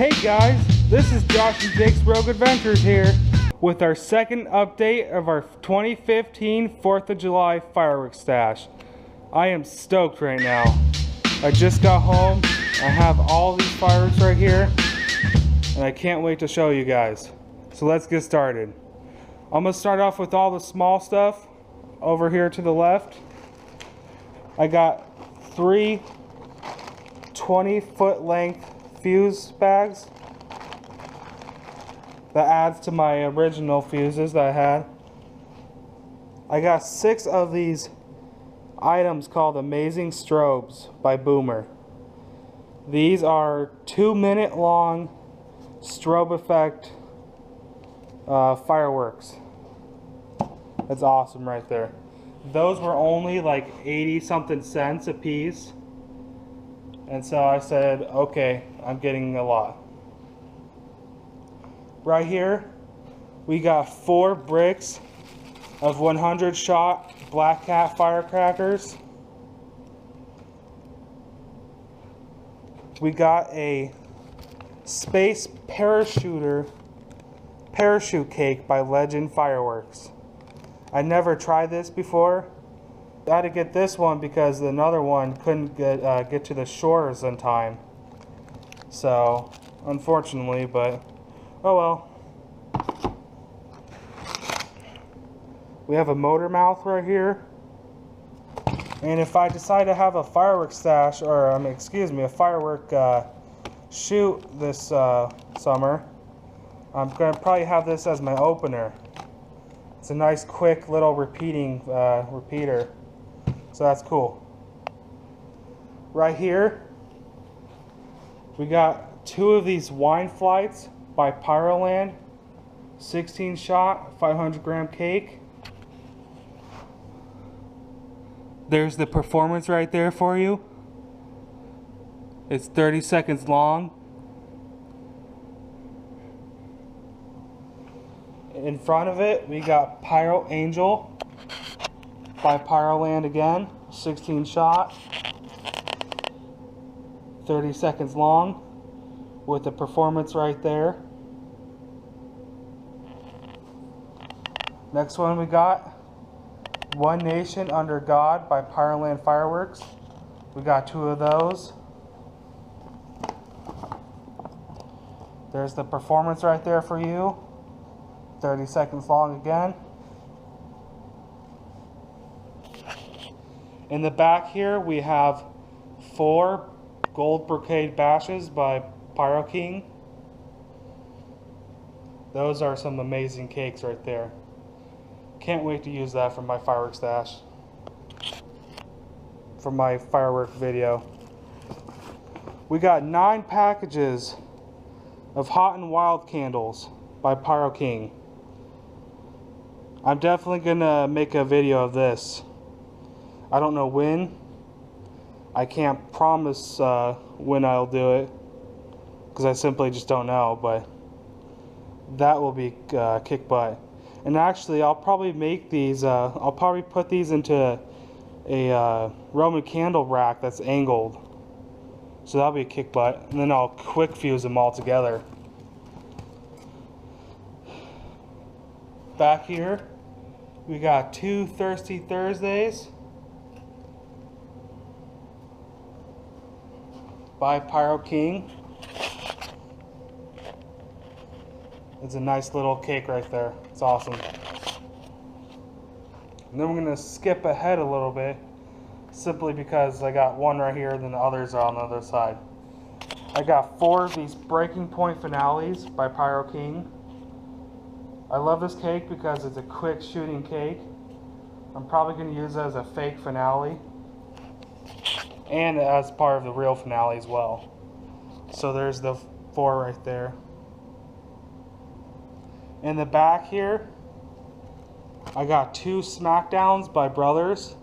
Hey guys, this is Josh and Jake's Rogue Adventures here with our second update of our 2015 4th of July fireworks stash. I am stoked right now. I just got home, I have all these fireworks right here, and I can't wait to show you guys. So let's get started. I'm going to start off with all the small stuff over here to the left. I got 3 20-foot length fuse bags. That adds to my original fuses that I had. I got 6 of these items called Amazing Strobes by Boomer. These are 2-minute long strobe effect fireworks. That's awesome right there. Those were only like 80 something cents a piece. And so I said, okay, I'm getting a lot. Right here, we got 4 bricks of 100 shot Black Cat firecrackers. We got a space parachute cake by Legend Fireworks. I never tried this before. I had to get this one because another one couldn't get to the shores in time. So, unfortunately, but oh well. We have a motor mouth right here. And if I decide to have a firework stash, or a firework shoot this summer, I'm going to probably have this as my opener. It's a nice quick little repeater. So that's cool. Right here, we got 2 of these wine flights by Pyroland, 16 shot, 500 gram cake. There's the performance right there for you. It's 30 seconds long. In front of it, we got Pyro Angel by Pyroland again, 16 shot, 30 seconds long, with the performance right there. Next one we got One Nation Under God by Pyroland Fireworks. We got 2 of those. There's the performance right there for you, 30 seconds long again. In the back here, we have 4 gold brocade bashes by Pyro King. Those are some amazing cakes right there. Can't wait to use that for my fireworks stash, for my firework video. We got 9 packages of Hot and Wild candles by Pyro King. I'm definitely gonna make a video of this. I don't know when. I can't promise when I'll do it, because I simply just don't know, but that will be kick butt. And actually, I'll probably make these, I'll probably put these into a Roman candle rack that's angled. So that'll be a kick butt. And then I'll quick fuse them all together. Back here, we got 2 Thirsty Thursdays by Pyro King. It's a nice little cake right there. It's awesome. And then we're going to skip ahead a little bit, simply because I got one right here and then the others are on the other side. I got 4 of these Breaking Point Finales by Pyro King. I love this cake because it's a quick shooting cake. I'm probably going to use it as a fake finale and as part of the real finale as well. So there's the 4 right there. In the back here, I got 2 Smackdowns by Brothers,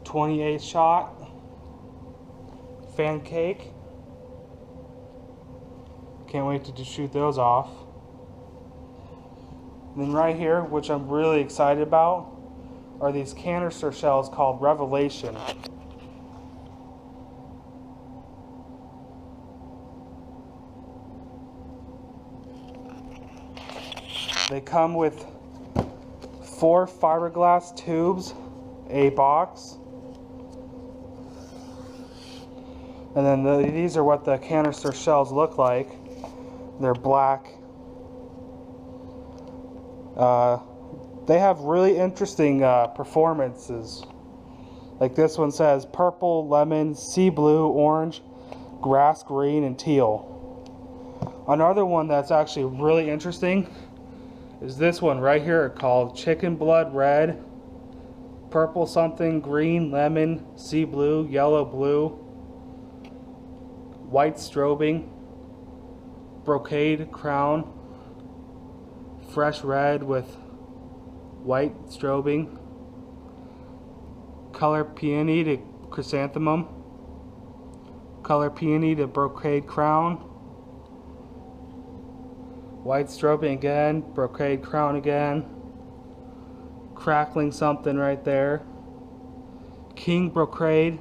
28 shot fan cake. Can't wait to shoot those off. And then right here, which I'm really excited about, are these canister shells called Revelation. They come with 4 fiberglass tubes, a box. And then these are what the canister shells look like. They're black. They have really interesting performances. Like this one says purple, lemon, sea blue, orange, grass green, and teal. Another one that's actually really interesting is this one right here called chicken blood red, purple something, green, lemon, sea blue, yellow blue, white strobing, brocade crown, fresh red with white strobing, color peony to chrysanthemum, color peony to brocade crown, white strobing again, brocade crown again, crackling something right there, king brocade.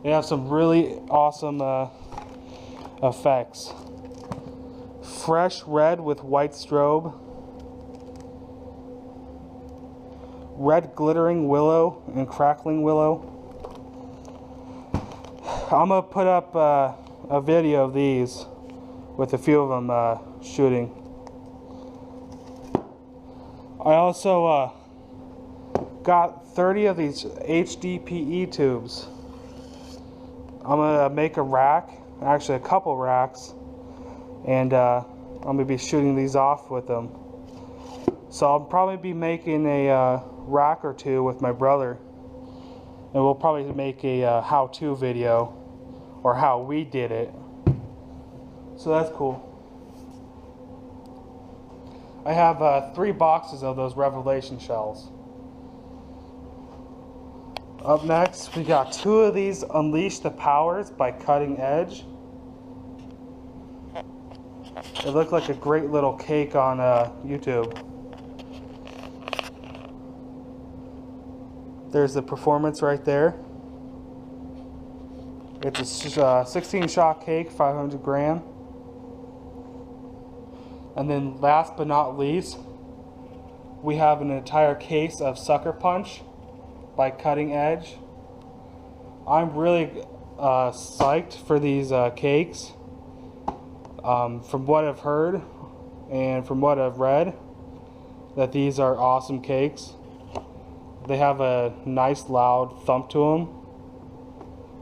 They have some really awesome effects. Fresh red with white strobe, red glittering willow and crackling willow. I'm gonna put up a video of these with a few of them shooting. I also got 30 of these HDPE tubes. I'm gonna make a rack, actually a couple racks, and I'm gonna be shooting these off with them. So I'll probably be making a rack or two with my brother, and we'll probably make a how-to video or how we did it. So that's cool. I have 3 boxes of those Revelation shells. Up next, we got 2 of these Unleash the Powers by Cutting Edge. It looked like a great little cake on YouTube. There's the performance right there. It's a 16 shot cake, 500 gram. And then last but not least, we have an entire case of Sucker Punch by Cutting Edge. I'm really psyched for these cakes. From what I've heard and from what I've read, that these are awesome cakes. They have a nice loud thump to them,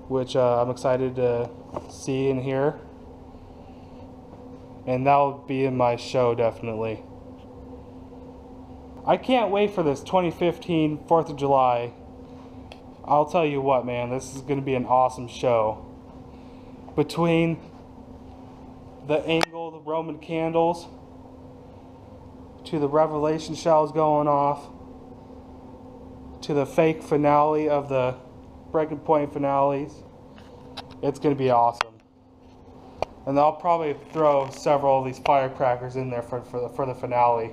which I'm excited to see and hear. And that'll be in my show definitely. I can't wait for this 2015 4th of July. I'll tell you what, man, this is going to be an awesome show. Between the angled Roman candles to the Revelation shells going off to the fake finale of the Breaking Point finales, it's going to be awesome. And I'll probably throw several of these firecrackers in there for the finale.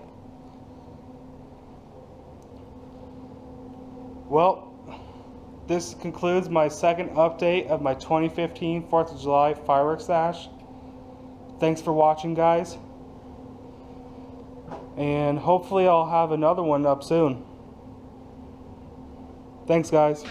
Well, this concludes my second update of my 2015 4th of July fireworks stash. Thanks for watching, guys. And hopefully I'll have another one up soon. Thanks, guys.